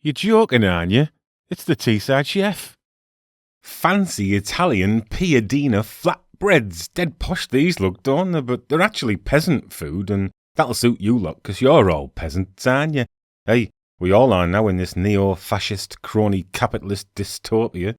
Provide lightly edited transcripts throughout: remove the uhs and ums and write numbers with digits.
You're joking, aren't you? It's the Teesside Chef. Fancy Italian Piadina flatbreads. Dead posh these look, don't they? But they're actually peasant food, and that'll suit you lot, 'cause you're all peasants, aren't you? Hey, we all are now in this neo-fascist, crony-capitalist dystopia.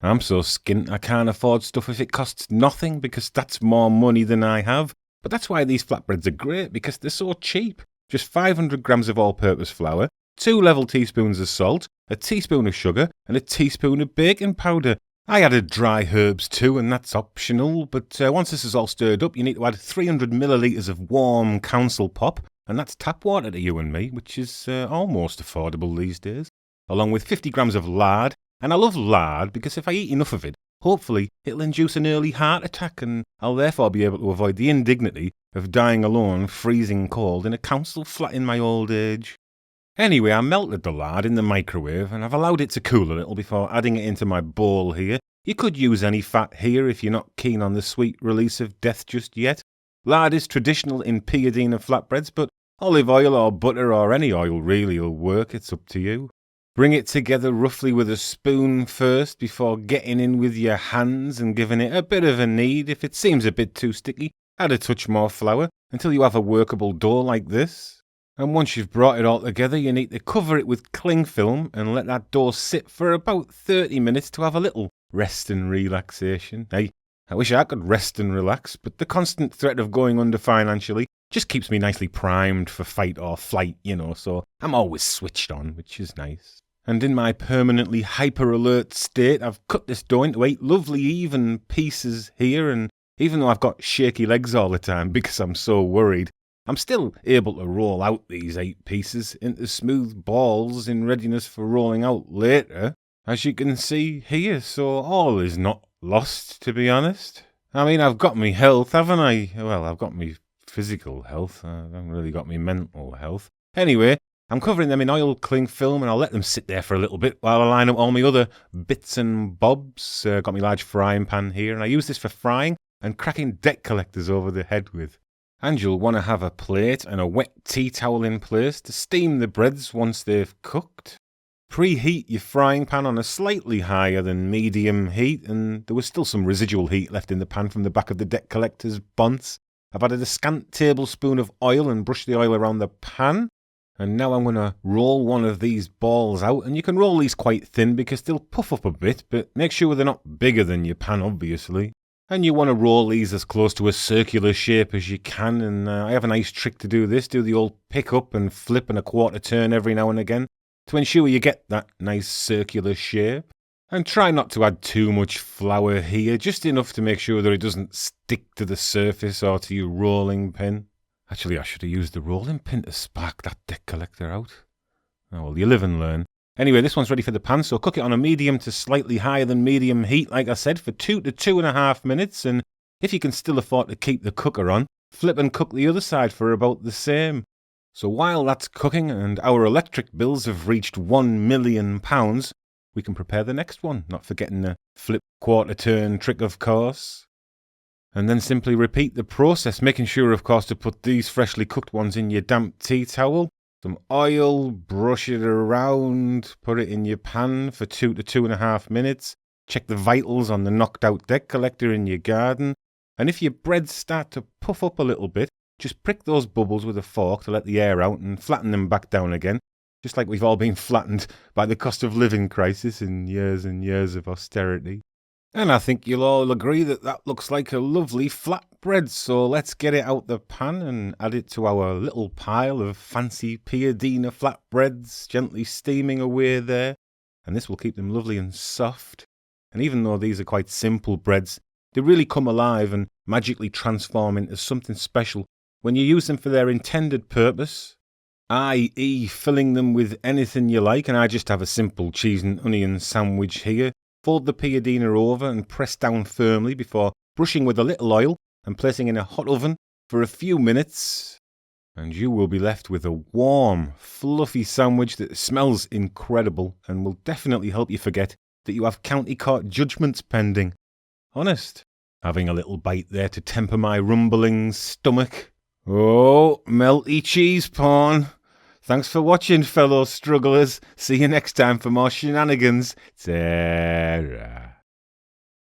I'm so skint I can't afford stuff if it costs nothing, because that's more money than I have. But that's why these flatbreads are great, because they're so cheap. Just 500 grams of all-purpose flour, 2 level teaspoons of salt, a teaspoon of sugar, and a teaspoon of baking powder. I added dry herbs too, and that's optional, but once this is all stirred up, you need to add 300 millilitres of warm council pop, and that's tap water to you and me, which is almost affordable these days, along with 50 grams of lard. And I love lard because if I eat enough of it, hopefully it'll induce an early heart attack, and I'll therefore be able to avoid the indignity of dying alone, freezing cold, in a council flat in my old age. Anyway, I melted the lard in the microwave, and I've allowed it to cool a little before adding it into my bowl here. You could use any fat here if you're not keen on the sweet release of death just yet. Lard is traditional in Piadina flatbreads, but olive oil or butter or any oil really will work, it's up to you. Bring it together roughly with a spoon first before getting in with your hands and giving it a bit of a knead. If it seems a bit too sticky, add a touch more flour until you have a workable dough like this. And once you've brought it all together, you need to cover it with cling film and let that dough sit for about 30 minutes to have a little rest and relaxation. Hey, I wish I could rest and relax, but the constant threat of going under financially just keeps me nicely primed for fight or flight, so I'm always switched on, which is nice. And in my permanently hyper-alert state, I've cut this dough into 8 lovely even pieces here, and even though I've got shaky legs all the time because I'm so worried, I'm still able to roll out these 8 pieces into smooth balls in readiness for rolling out later, as you can see here, so all is not lost, to be honest. I mean, I've got me health, haven't I? Well, I've got me physical health, I haven't really got me mental health. Anyway, I'm covering them in oil cling film, and I'll let them sit there for a little bit while I line up all my other bits and bobs. Got my large frying pan here, and I use this for frying and cracking debt collectors over the head with. And you'll want to have a plate and a wet tea towel in place to steam the breads once they've cooked. Preheat your frying pan on a slightly higher than medium heat, and there was still some residual heat left in the pan from the back of the debt collector's bonce. I've added a scant tablespoon of oil and brushed the oil around the pan. And now I'm going to roll one of these balls out, and you can roll these quite thin because they'll puff up a bit, but make sure they're not bigger than your pan, obviously. And you want to roll these as close to a circular shape as you can, and I have a nice trick to do this. Do the old pick up and flip and a quarter turn every now and again to ensure you get that nice circular shape. And try not to add too much flour here, just enough to make sure that it doesn't stick to the surface or to your rolling pin. Actually, I should have used the rolling pin to spark that debt collector out. Oh well, you live and learn. Anyway, this one's ready for the pan, so cook it on a medium to slightly higher than medium heat, like I said, for 2 to 2.5 minutes, and if you can still afford to keep the cooker on, flip and cook the other side for about the same. So while that's cooking and our electric bills have reached £1 million, we can prepare the next one, not forgetting the flip quarter turn trick, of course. And then simply repeat the process, making sure, of course, to put these freshly cooked ones in your damp tea towel. Some oil, brush it around, put it in your pan for 2 to 2.5 minutes. Check the vitals on the knocked out debt collector in your garden. And if your breads start to puff up a little bit, just prick those bubbles with a fork to let the air out and flatten them back down again. Just like we've all been flattened by the cost of living crisis in years and years of austerity. And I think you'll all agree that that looks like a lovely flatbread, so let's get it out the pan and add it to our little pile of fancy Piadina flatbreads, gently steaming away there. And this will keep them lovely and soft. And even though these are quite simple breads, they really come alive and magically transform into something special when you use them for their intended purpose, i.e. filling them with anything you like. And I just have a simple cheese and onion sandwich here. Fold the Piadina over and press down firmly before brushing with a little oil and placing in a hot oven for a few minutes. And you will be left with a warm, fluffy sandwich that smells incredible and will definitely help you forget that you have county court judgments pending. Honest. Having a little bite there to temper my rumbling stomach. Oh, melty cheese porn. Thanks for watching, fellow strugglers. See you next time for more shenanigans. Ta-ra.